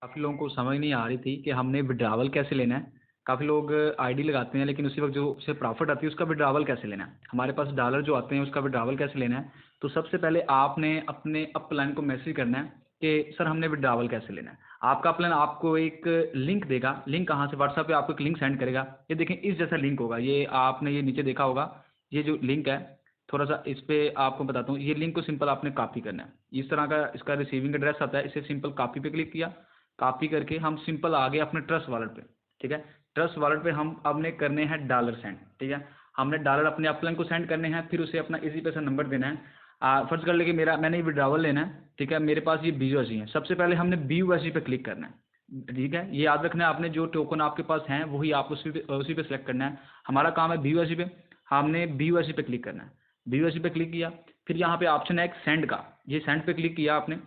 काफ़ी लोगों को समझ नहीं आ रही थी कि हमने विड्रावल कैसे लेना है। काफ़ी लोग आईडी लगाते हैं लेकिन उसी वक़्त जो उससे प्रॉफ़िट आती है उसका विड्रावल कैसे लेना है। हमारे पास डॉलर जो आते हैं उसका विड्रावल कैसे लेना है। तो सबसे पहले आपने अपने अपलाइन को मैसेज करना है कि सर हमने विड्रावल कैसे लेना है। आपका अपलाइन आपको एक लिंक देगा। लिंक कहाँ से? व्हाट्सएप पे आपको एक लिंक सेंड करेगा। ये देखें इस जैसा लिंक होगा। ये आपने ये नीचे देखा होगा। ये जो लिंक है, थोड़ा-सा इस पे आपको बताता हूँ। ये लिंक को सिंपल आपने कॉपी करना है। इस तरह का इसका रिसीविंग एड्रेस आता है। इसे सिंपल कॉपी पे क्लिक किया। कॉपी करके हम सिंपल आ गए अपने ट्रस्ट वॉलेट पे। ठीक है। ट्रस्ट वॉलेट पे हम अपने करने हैं डॉलर सेंड। ठीक है। हमने डॉलर अपने अपलाइन को सेंड करने हैं, फिर उसे अपना इजी पैसा नंबर देना है। फर्ज कर ले कि मैंने विड्रावल लेना है। ठीक है। मेरे पास ये BUSD है। सबसे पहले हमने BUSD पे क्लिक करना है। ठीक है। ये याद रखना है आपने, जो टोकन आपके पास हैं वही आप उसी पे सेलेक्ट करना है। हमारा काम है BUSD पे। हमने BUSD पे क्लिक करना है। BUSD पे क्लिक किया। फिर यहाँ पे ऑप्शन है एक सेंड का। ये सेंड पे क्लिक किया आपने।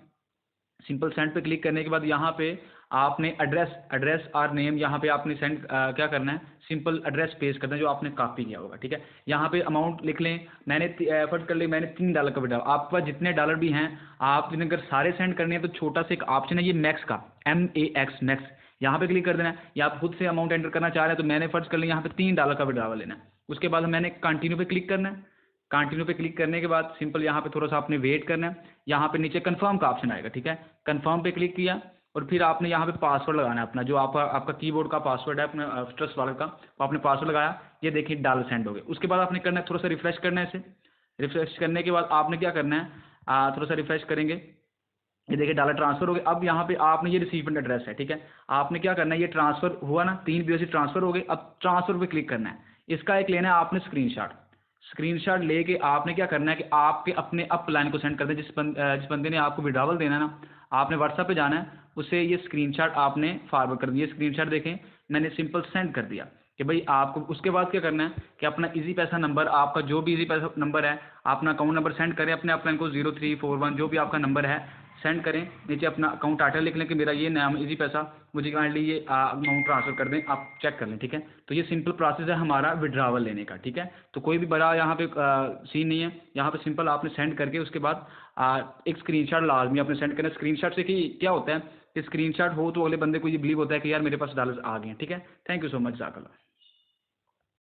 सिंपल सेंड पे क्लिक करने के बाद यहाँ पे आपने एड्रेस और नेम यहाँ पे आपने सेंड क्या करना है, सिंपल एड्रेस पेस्ट करना है जो आपने कॉपी किया होगा। ठीक है। यहाँ पे अमाउंट लिख लें। मैंने एफर्ट कर ली, मैंने $3 का विड्रॉ। आपके पास जितने डॉलर भी हैं, आपने अगर सारे सेंड करने हैं तो छोटा सा एक ऑप्शन है ये मैक्स का, MAX मैक्स, यहाँ पे क्लिक कर देना है। या आप खुद से अमाउंट एंटर करना चाह रहे हैं तो मैंने फर्ज कर लिया यहाँ पे $3 का विड्रॉ लेना है। उसके बाद मैंने कंटिन्यू पे क्लिक करना है। कंटिन्यू पे क्लिक करने के बाद सिंपल यहाँ पे थोड़ा सा आपने वेट करना है। यहाँ पे नीचे कंफर्म का ऑप्शन आएगा। ठीक है। कंफर्म पे क्लिक किया और फिर आपने यहाँ पे पासवर्ड लगाना है अपना, जो आपका कीबोर्ड का पासवर्ड है अपने ट्रस्ट वॉलेट का, वो आपने पासवर्ड लगाया। ये देखिए डॉलर सेंड हो गए। उसके बाद आपने करना है थोड़ा सा रिफ्रेश करना है इसे। रिफ्रेश करने के बाद आपने क्या करना है, थोड़ा सा रिफ्रेश करेंगे। ये देखिए डॉलर ट्रांसफर हो गए। अब यहाँ पे आपने ये रिसीवेंट एड्रेस है। ठीक है। आपने क्या करना है, ये ट्रांसफर हुआ ना, 3 BUSD ट्रांसफर हो गए। अब ट्रांसफर पे क्लिक करना है। इसका एक लेना है आपने स्क्रीनशॉट लेके आपने क्या करना है कि आपके अपने अपलाइन को सेंड कर दें। जिस बंदे ने आपको विड्रावल देना है ना, आपने व्हाट्सएप पे जाना है, उसे ये स्क्रीनशॉट आपने फॉरवर्ड कर दिया। स्क्रीनशॉट देखें, मैंने सिंपल सेंड कर दिया कि भाई आपको। उसके बाद क्या करना है कि अपना इजी पैसा नंबर, आपका जो भी इजी पैसा नंबर है, अपना अकाउंट नंबर सेंड करें अपने अपलाइन को, 0341 जो भी आपका नंबर है सेंड करें। नीचे अपना अकाउंट टाइटल लिख लें कि मेरा ये नाम इजी पैसा, मुझे काइंडली ये अमाउंट ट्रांसफर कर दें। आप चेक कर लें। ठीक है। तो ये सिंपल प्रोसेस है हमारा विड्रावल लेने का। ठीक है। तो कोई भी बड़ा यहाँ पे सीन नहीं है। यहाँ पे सिंपल आपने सेंड करके उसके बाद एक स्क्रीनशॉट लाजमी आपने सेंड करना है। स्क्रीनशॉट से कि क्या होता है कि स्क्रीनशॉट हो तो अगले बंदे को ये बिलीव होता है कि यार मेरे पास डॉलर्स आ गए हैं। ठीक है। Thank you so much, जाज़ाकल्लाह।